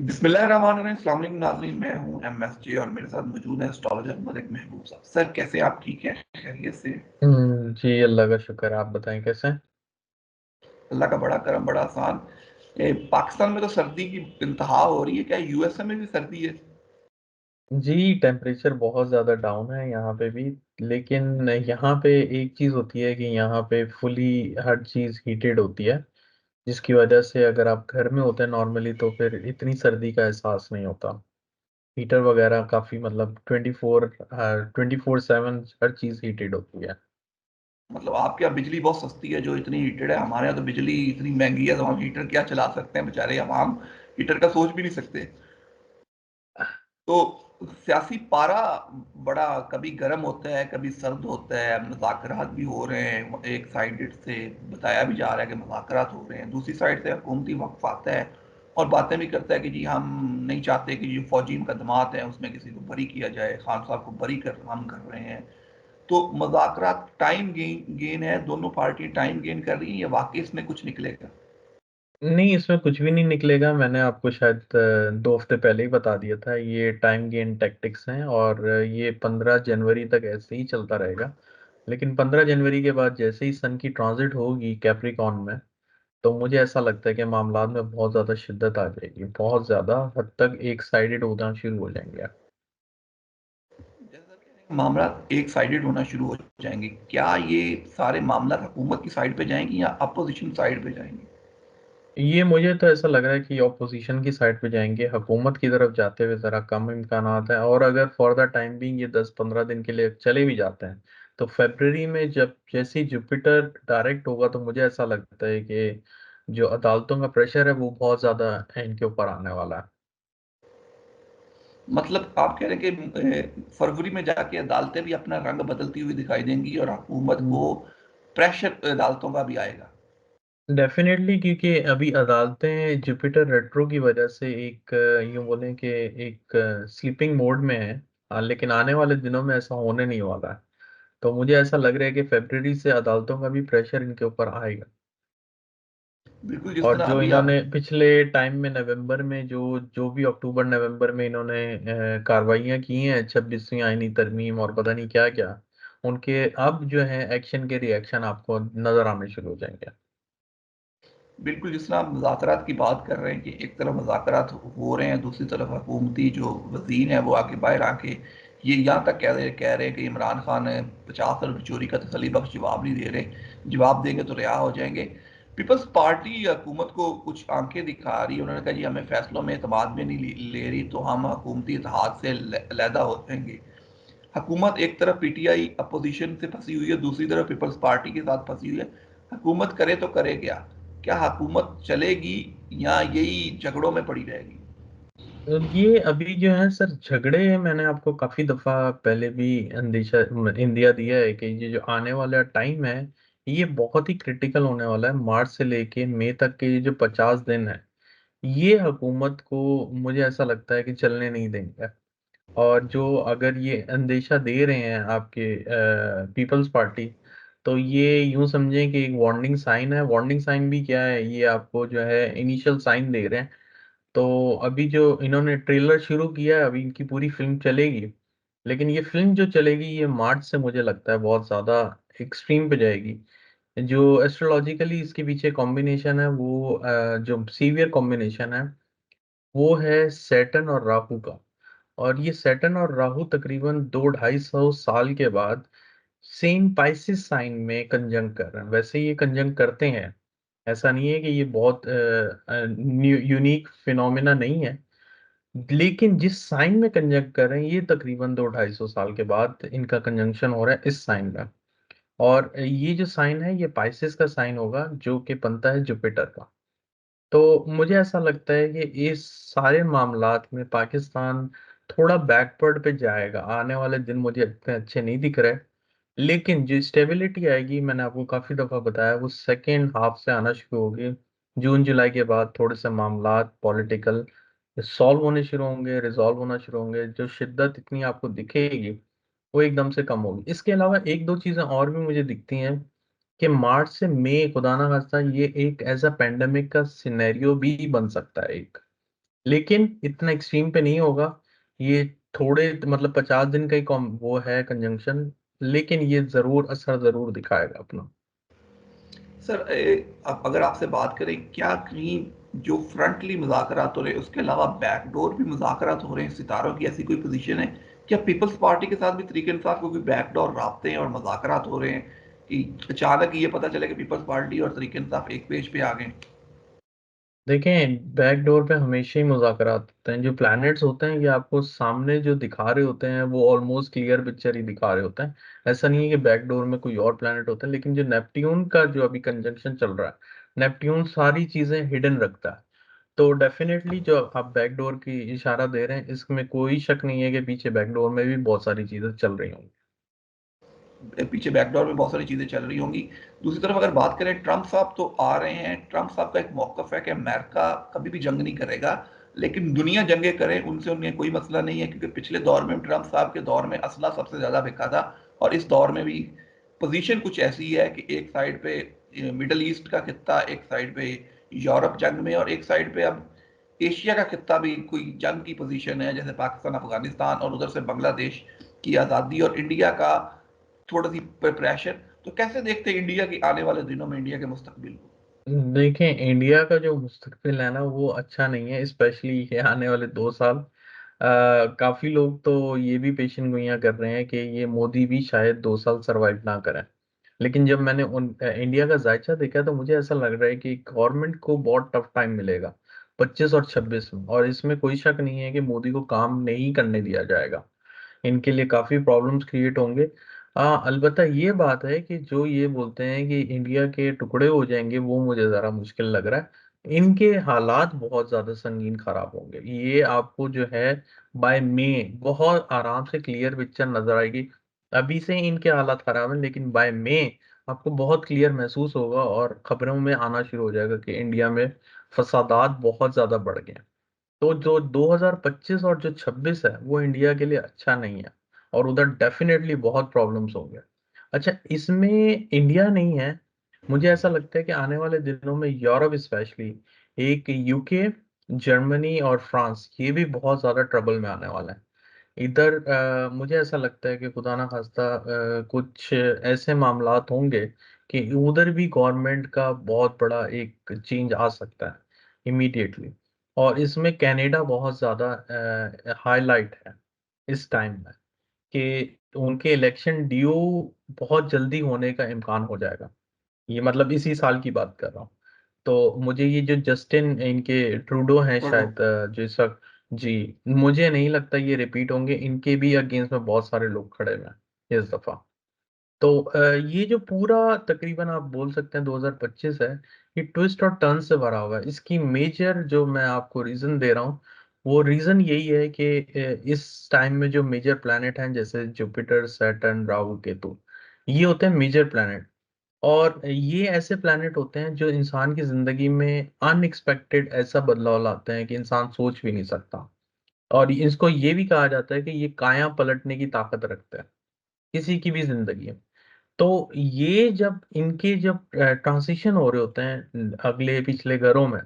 बिस्मिल्लाहिर्रहमानिर्रहीम। अस्सलाम वालेकुम नाज़रीन, मैं हूं एमएसजे और मेरे साथ मौजूद है एस्ट्रोलॉजर मलिक महबूब साहब। सर कैसे हैं आप? ठीक है, खैरियत से? जी अल्लाह का शुक्र है। आप बताएं कैसे हैं? अल्लाह का बड़ा करम, बड़ा आसान। पाकिस्तान में तो सर्दी की इंतहा हो रही है, क्या यूएसए में भी सर्दी है? जी टेम्परेचर बहुत ज़्यादा डाउन है यहाँ पे भी। लेकिन यहाँ पे एक चीज़ होती है कि यहाँ पे फुली हर चीज़ हीटेड होती है, जिसकी वजह से अगर आप घर में होते हैं नॉर्मली तो फिर इतनी सर्दी का एहसास नहीं होता। हीटर वगैरह काफ़ी मतलब 24/7 हर चीज़ हीटेड होती है। मतलब आपके यहाँ बिजली बहुत सस्ती है जो इतनी हीटेड है। हमारे यहाँ तो बिजली इतनी महंगी है तो हम हीटर क्या चला सकते हैं, बेचारे अवाम हीटर का सोच भी नहीं सकते। तो सियासी पारा बड़ा कभी गर्म होता है, कभी सर्द होता है। मुज़ाकरात भी हो रहे हैं, एक साइड से बताया भी जा रहा है कि मुज़ाकरात हो रहे हैं, दूसरी साइड से हुकूमती वक़्फ़ आता है और बातें भी करता है कि जी हम नहीं चाहते कि जो फ़ौजी मुकदमात हैं उसमें किसी को बरी किया जाए, खान साहब को बरी कर हम कर रहे हैं। तो मुज़ाकरात टाइम गेन है, दोनों पार्टी टाइम गेन कर रही हैं या वाक़ई इसमें कुछ निकलेगा? नहीं, इसमें कुछ भी नहीं निकलेगा। मैंने आपको शायद 2 हफ्ते पहले ही बता दिया था, ये टाइम गेन टैक्टिक्स हैं और ये 15 जनवरी तक ऐसे ही चलता रहेगा। लेकिन 15 जनवरी के बाद जैसे ही सन की ट्रांजिट होगी कैप्रिकॉर्न में, तो मुझे ऐसा लगता है कि मामलात में बहुत ज़्यादा शिद्दत आ जाएगी, बहुत ज़्यादा हद तक एक साइडेड होना शुरू हो जाएंगे। जैसा कि मामला एक साइडेड होना शुरू हो जाएंगे, क्या ये सारे मामला हुकूमत की साइड पे जाएंगी या अपोजिशन साइड पे जाएंगी? ये मुझे तो ऐसा लग रहा है कि ऑपोजिशन की साइड पे जाएंगे, हुकूमत की तरफ जाते हुए ज़रा कम इम्कानात है। और अगर फॉर द टाइम बिंग ये 10-15 दिन के लिए चले भी जाते हैं, तो फरवरी में जब जैसे ही जुपिटर डायरेक्ट होगा तो मुझे ऐसा लगता है कि जो अदालतों का प्रेशर है वो बहुत ज़्यादा इनके ऊपर आने वाला है। मतलब आप कह रहे हैं कि फरवरी में जाके अदालतें भी अपना रंग बदलती हुई दिखाई देंगी और हुकूमत को प्रेशर अदालतों का भी आएगा? डेफिनेटली, क्योंकि अभी अदालतें जुपिटर रेट्रो की वजह से एक यूं बोलें कि एक स्लीपिंग मोड में है। लेकिन आने वाले दिनों में ऐसा होने नहीं वाला है। तो मुझे ऐसा लग रहा है कि फरवरी से अदालतों का भी प्रेशर इनके ऊपर आएगा। बिल्कुल, जिस और तरह जो अभी आप इन्होंने पिछले टाइम में नवंबर में जो जो भी अक्टूबर नवंबर में इन्होंने कार्रवाइयाँ की हैं, 26वीं आईनी तरमीम और पता नहीं क्या क्या, उनके अब जो है एक्शन के रिएक्शन आपको नजर आने शुरू हो जाएंगे। बिल्कुल, जिस तरह आप मुज़ाकरात की बात कर रहे हैं कि एक तरफ मुज़ाकरात हो रहे हैं, दूसरी तरफ हुकूमती जो वज़ीर हैं वो आके बाहर आके ये यहाँ तक कह रहे हैं कि इमरान खान 50 अरब चोरी का तसल्ली बख्श जवाब नहीं दे रहे, जवाब देंगे तो रिहा हो जाएंगे। पीपल्स पार्टी हुकूमत को कुछ आंखें दिखा रही है, उन्होंने कहा जी हमें फैसलों में एतमाद में नहीं ले रही तो हम हुकूमती इत्तेहाद से अलहदा हो जाएंगे। हुकूमत एक तरफ पीटीआई अपोजिशन से फंसी हुई है, दूसरी तरफ पीपल्स पार्टी के साथ फंसी हुई है। हुकूमत करे तो करे क्या? क्या हुकूमत चलेगी या यही झगड़ों में पड़ी रहेगी? तो ये अभी जो है सर झगड़े, मैंने आपको काफी दफा पहले भी अंदेशा इंदिया दिया है कि ये जो आने वाला टाइम है ये बहुत ही क्रिटिकल होने वाला है। मार्च से लेके मई तक के ये जो 50 दिन है, ये हुकूमत को मुझे ऐसा लगता है कि चलने नहीं देंगे। और जो अगर ये अंदेशा दे रहे हैं आपके पीपल्स पार्टी, तो ये यूं समझें कि एक वार्निंग साइन है। वार्निंग साइन भी क्या है, ये आपको जो है इनिशियल साइन दे रहे हैं। तो अभी जो इन्होंने ट्रेलर शुरू किया है, अभी इनकी पूरी फिल्म चलेगी। लेकिन ये फिल्म जो चलेगी ये मार्च से मुझे लगता है बहुत ज्यादा एक्सट्रीम पे जाएगी। जो एस्ट्रोलॉजिकली इसके पीछे कॉम्बिनेशन है वो जो सीवियर कॉम्बिनेशन है वो है सैटर्न और राहु का। और ये सैटर्न और राहु तकरीबन 200-250 साल के बाद सेम पाइसिस साइन में कंजंक्ट कर रहे हैं। वैसे ये कंजंक्ट करते हैं, ऐसा नहीं है कि ये बहुत यूनिक फिनोमेना नहीं है। लेकिन जिस साइन में कंजंक्ट कर रहे हैं ये तकरीबन 200-250 साल के बाद इनका कंजंक्शन हो रहा है इस साइन में। और ये जो साइन है ये पाइसिस का साइन होगा जो कि बनता है जुपिटर का। तो मुझे ऐसा लगता है कि इस सारे मामलात में पाकिस्तान थोड़ा बैकवर्ड पे जाएगा। आने वाले दिन मुझे इतने अच्छे नहीं दिख रहे। लेकिन जो स्टेबिलिटी आएगी, मैंने आपको काफी दफा बताया, वो सेकेंड हाफ से आना शुरू होगी। जून जुलाई के बाद थोड़े से मामलात पॉलिटिकल सॉल्व होने शुरू होंगे, रिजॉल्व होना शुरू होंगे। जो शिद्दत इतनी आपको दिखेगी वो एकदम से कम होगी। इसके अलावा एक दो चीजें और भी मुझे दिखती हैं कि मार्च से मई खुदा ना खास्ता ये एक ऐसा पेंडेमिक का सिनेरियो भी बन सकता है एक। लेकिन इतना एक्सट्रीम पे नहीं होगा। ये थोड़े मतलब 50 दिन का ही वो है कंजंक्शन, लेकिन ये जरूर असर जरूर दिखाएगा अपना। सर अब अगर आपसे बात करें, क्या कहीं जो फ्रंटली मुज़ाकरात हो रहे हैं उसके अलावा बैकडोर भी मुज़ाकरात हो रहे हैं सितारों की, ऐसी कोई पोजीशन है? क्या पीपल्स पार्टी के साथ भी तरीके इंसाफ को कोई बैकडोर राब्ते हैं और मुज़ाकरात हो रहे हैं कि अचानक ये पता चले कि पीपल्स पार्टी और तरीके इंसाफ एक पेज पे आ गए? देखें, बैकडोर पे हमेशा ही मुज़ाकरात होते हैं। जो प्लैनेट्स होते हैं ये आपको सामने जो दिखा रहे होते हैं वो ऑलमोस्ट क्लियर पिक्चर ही दिखा रहे होते हैं। ऐसा नहीं है कि बैकडोर में कोई और प्लैनेट होते हैं, लेकिन जो नेपट्यून का जो अभी कंजंक्शन चल रहा है, नेपट्यून सारी चीजें हिडन रखता है। तो डेफिनेटली जो आप बैकडोर की इशारा दे रहे हैं, इसमें कोई शक नहीं है कि पीछे बैकडोर में भी बहुत सारी चीजें चल रही होंगी। पीछे बैकडोर में बहुत सारी चीज़ें चल रही होंगी। दूसरी तरफ अगर बात करें, ट्रंप साहब तो आ रहे हैं। ट्रंप साहब का एक मौकफ है कि अमेरिका कभी भी जंग नहीं करेगा, लेकिन दुनिया जंगें करे उनसे उन्हें कोई मसला नहीं है, क्योंकि पिछले दौर में ट्रंप साहब के दौर में असला सबसे ज़्यादा बिका था। और इस दौर में भी पोजीशन कुछ ऐसी है कि एक साइड पे मिडल ईस्ट का खित्ता, एक साइड पे यूरोप जंग में, और एक साइड पे अब एशिया का खित्ता भी कोई जंग की पोजीशन है, जैसे पाकिस्तान अफगानिस्तान, और उधर से बांग्लादेश की आज़ादी, और इंडिया का थोड़ा सी प्रेशर। तो कैसे देखते हैं इंडिया की आने वाले दिनों में इंडिया के मुस्तकबिल को? देखें, इंडिया का जो मुस्तकबिल है ना वो अच्छा नहीं है, स्पेशली ये आने वाले 2 साल। काफी लोग तो ये भी पेशन गोइयां कर रहे हैं कि ये मोदी भी शायद 2 साल सरवाइव ना करें। लेकिन जब मैंने इंडिया का जायचा देखा तो मुझे ऐसा लग रहा है कि गवर्नमेंट को बहुत टफ टाइम मिलेगा 25 और 26 में, और इसमें कोई शक नहीं है कि मोदी को काम नहीं करने दिया जाएगा। इनके लिए काफी प्रॉब्लम्स क्रिएट होंगे। अलबत्ता ये बात है कि जो ये बोलते हैं कि इंडिया के टुकड़े हो जाएंगे, वो मुझे जरा मुश्किल लग रहा है। इनके हालात बहुत ज्यादा संगीन खराब होंगे, ये आपको जो है बाय मई बहुत आराम से क्लियर पिक्चर नजर आएगी। अभी से ही इनके हालात खराब हैं, लेकिन बाय मई आपको बहुत क्लियर महसूस होगा और खबरों में आना शुरू हो जाएगा कि इंडिया में फसादात बहुत ज्यादा बढ़ गए हैं। तो जो 2025 और जो 26 है वो इंडिया के लिए अच्छा नहीं है, और उधर डेफिनेटली बहुत प्रॉब्लम्स होंगे। अच्छा, इसमें इंडिया नहीं है, मुझे ऐसा लगता है कि आने वाले दिनों में यूरोप स्पेशली, एक यूके, जर्मनी और फ्रांस, ये भी बहुत ज्यादा ट्रबल में आने वाला है। इधर मुझे ऐसा लगता है कि खुदा ना खास्ता कुछ ऐसे मामलात होंगे कि उधर भी गवर्नमेंट का बहुत बड़ा एक चेंज आ सकता है इमीडिएटली। और इसमें कनाडा बहुत ज़्यादा हाईलाइट है इस टाइम में, कि उनके इलेक्शन ड्यू बहुत जल्दी होने का इम्कान हो जाएगा। ये मतलब इसी साल की बात कर रहा हूँ। तो मुझे ये जो जस्टिन इनके ट्रूडो हैं ट्रूडो। शायद, जो इस वक्त, जी, मुझे नहीं लगता ये रिपीट होंगे। इनके भी अगेंस्ट में बहुत सारे लोग खड़े हुए हैं इस दफा। तो ये जो पूरा तकरीबन आप बोल सकते हैं 2025 है, ये ट्विस्ट और टर्न से भरा हुआ है। इसकी मेजर जो मैं आपको रीजन दे रहा हूँ, वो रीजन यही है कि इस टाइम में जो मेजर प्लैनेट हैं जैसे जुपिटर, सैटर्न, राहु, केतु, ये होते हैं मेजर प्लैनेट। और ये ऐसे प्लैनेट होते हैं जो इंसान की जिंदगी में अनएक्सपेक्टेड ऐसा बदलाव लाते हैं कि इंसान सोच भी नहीं सकता। और इसको ये भी कहा जाता है कि ये काया पलटने की ताकत रखते हैं किसी की भी जिंदगी में। तो ये जब इनके जब ट्रांजिशन हो रहे होते हैं अगले पिछले घरों में,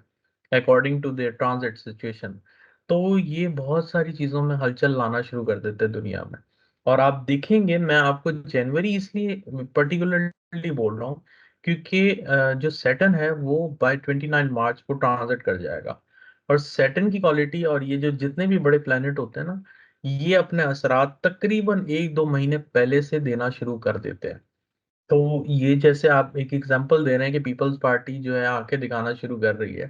according to the transit situation, तो ये बहुत सारी चीजों में हलचल लाना शुरू कर देते हैं दुनिया में। और आप देखेंगे, मैं आपको जनवरी इसलिए पर्टिकुलरली बोल रहा हूँ क्योंकि जो सैटर्न है वो बाय 29 मार्च को ट्रांजिट कर जाएगा। और सैटर्न की क्वालिटी और ये जो जितने भी बड़े प्लेनेट होते हैं ना, ये अपने असरात तकरीबन 1-2 महीने पहले से देना शुरू कर देते हैं। तो ये जैसे आप एक एग्जांपल दे रहे हैं कि पीपल्स पार्टी जो है आंखें दिखाना शुरू कर रही है,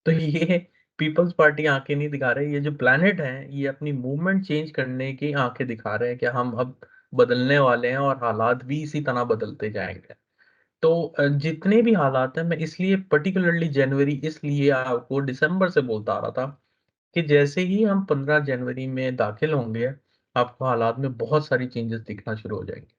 तो ये पीपल्स पार्टी आंखें नहीं दिखा रहे, ये जो प्लैनेट हैं ये अपनी मूवमेंट चेंज करने की आंखें दिखा रहे हैं कि हम अब बदलने वाले हैं और हालात भी इसी तरह बदलते जाएंगे। तो जितने भी हालात हैं, मैं इसलिए पर्टिकुलरली जनवरी इसलिए आपको दिसंबर से बोलता आ रहा था कि जैसे ही हम 15 जनवरी में दाखिल होंगे, आपको हालात में बहुत सारी चेंजेस दिखना शुरू हो जाएंगे।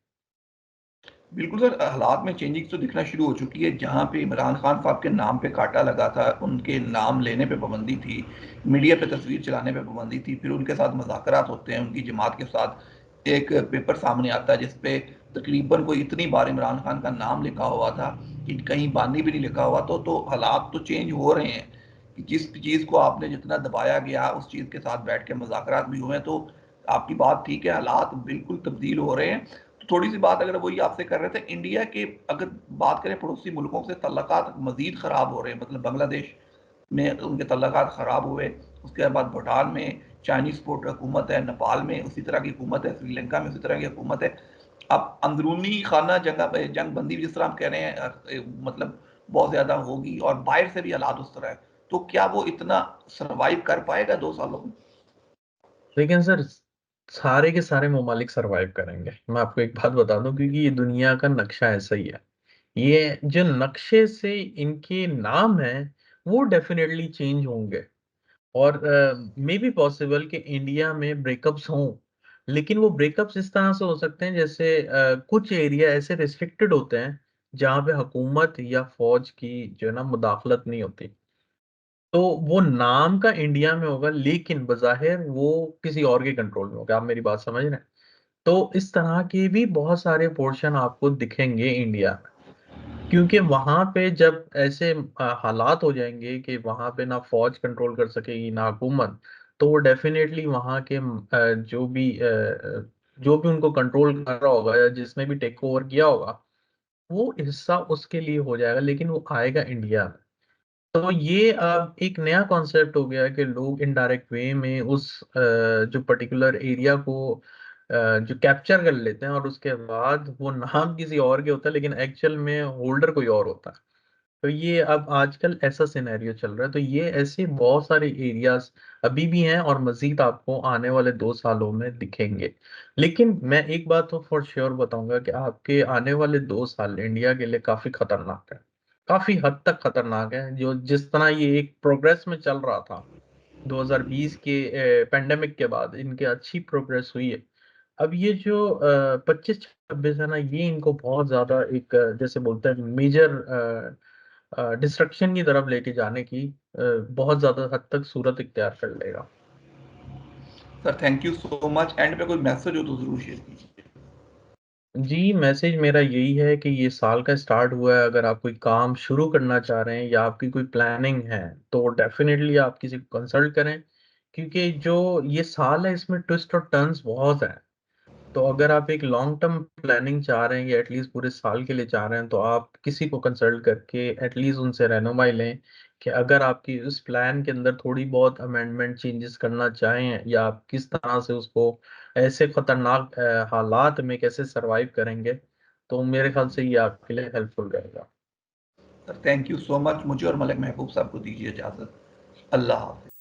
बिल्कुल सर, हालात में चेंजिंग तो दिखना शुरू हो चुकी है। जहाँ पे इमरान खान साहब के नाम पे कांटा लगा था, उनके नाम लेने पे पाबंदी थी, मीडिया पे तस्वीर चलाने पे पाबंदी थी, फिर उनके साथ मुज़ाकरात होते हैं उनकी जमात के साथ, एक पेपर सामने आता है जिसपे तकरीबन कोई इतनी बार इमरान खान का नाम लिखा हुआ था कि कहीं बानी भी नहीं लिखा हुआ। तो हालात तो चेंज हो रहे हैं। कि जिस चीज़ को आपने जितना दबाया गया उस चीज़ के साथ बैठ के मुज़ाकरात भी हुए, तो आपकी बात ठीक है, हालात बिल्कुल तब्दील हो रहे हैं। तो थोड़ी सी बात अगर वही आपसे कर रहे थे, इंडिया के अगर बात करें पड़ोसी मुल्कों से तल्लुकात मज़ीद ख़राब हो रहे हैं, मतलब बांग्लादेश में उनके तल्लुकात ख़राब हुए, उसके बाद भूटान में चाइनीज़ सपोर्ट हुकूमत है, नेपाल में उसी तरह की हुकूमत है, श्रीलंका में उसी तरह की हुकूमत है। अब अंदरूनी खाना जंग बंदी जिस तरह हम कह रहे हैं, मतलब बहुत ज़्यादा होगी और बाहर से भी हालात उस तरह है, तो क्या वो इतना सर्वाइव कर पाएगा 2 सालों में? लेकिन सर सारे के सारे ममालिक सरवाइव करेंगे, मैं आपको एक बात बता दूं, क्योंकि ये दुनिया का नक्शा ऐसा ही है। ये जो नक्शे से इनके नाम है वो डेफिनेटली चेंज होंगे। और मे बी पॉसिबल कि इंडिया में ब्रेकअप्स हों, लेकिन वो ब्रेकअप्स इस तरह से हो सकते हैं जैसे कुछ एरिया ऐसे रिस्ट्रिक्टेड होते हैं जहाँ पे हुकूमत या फौज की जो है ना मुदाखलत नहीं होती। तो वो नाम का इंडिया में होगा, लेकिन बज़ाहिर वो किसी और के कंट्रोल में होगा। आप मेरी बात समझ रहे हैं? तो इस तरह के भी बहुत सारे पोर्शन आपको दिखेंगे इंडिया में, क्योंकि वहां पे जब ऐसे हालात हो जाएंगे कि वहां पे ना फौज कंट्रोल कर सकेगी ना हुकूमत, तो वो डेफिनेटली वहां के जो भी उनको कंट्रोल कर रहा होगा या जिसने भी टेक ओवर किया होगा, वो हिस्सा उसके लिए हो जाएगा, लेकिन वो आएगा इंडिया में। तो ये अब एक नया कॉन्सेप्ट हो गया कि लोग इनडायरेक्ट वे में उस जो पर्टिकुलर एरिया को जो कैप्चर कर लेते हैं, और उसके बाद वो नाम किसी और के होता है लेकिन एक्चुअल में होल्डर कोई और होता है। तो ये अब आजकल ऐसा सिनेरियो चल रहा है। तो ये ऐसे बहुत सारे एरियाज अभी भी हैं और मजीद आपको आने वाले 2 सालों में दिखेंगे। लेकिन मैं एक बात तो फॉर श्योर बताऊंगा कि आपके आने वाले 2 साल इंडिया के लिए काफी खतरनाक है, काफी हद तक खतरनाक है। जो जिस तरह ये एक प्रोग्रेस में चल रहा था 2020 के पेंडेमिक के बाद, इनके अच्छी प्रोग्रेस हुई है। अब ये जो 25-26 है ना, ये इनको बहुत ज्यादा एक जैसे बोलते हैं मेजर डिस्ट्रक्शन की तरफ लेके जाने की बहुत ज्यादा हद तक सूरत इख्तियार कर लेगा। Sir thank you so much, and पे कोई मैसेज हो तो ज़रूर शेयर कीजिए। जी, मैसेज मेरा यही है कि ये साल का स्टार्ट हुआ है, अगर आप कोई काम शुरू करना चाह रहे हैं या आपकी कोई प्लानिंग है, तो डेफिनेटली आप किसी को कंसल्ट करें, क्योंकि जो ये साल है इसमें ट्विस्ट और टर्न्स बहुत हैं। तो अगर आप एक लॉन्ग टर्म प्लानिंग चाह रहे हैं या एटलीस्ट पूरे साल के लिए चाह रहे हैं, तो आप किसी को कंसल्ट करके एटलीस्ट उनसे रहनुमाई लें कि अगर आपकी उस प्लान के अंदर थोड़ी बहुत अमेंडमेंट चेंजेस करना चाहें, या आप किस तरह से उसको ऐसे खतरनाक हालात में कैसे सरवाइव करेंगे, तो मेरे ख्याल से ये आपके लिए हेल्पफुल रहेगा। Sir thank you so much, मुझे और मलिक महबूब साहब को दीजिए इजाज़त। अल्लाह हाफ़िज़।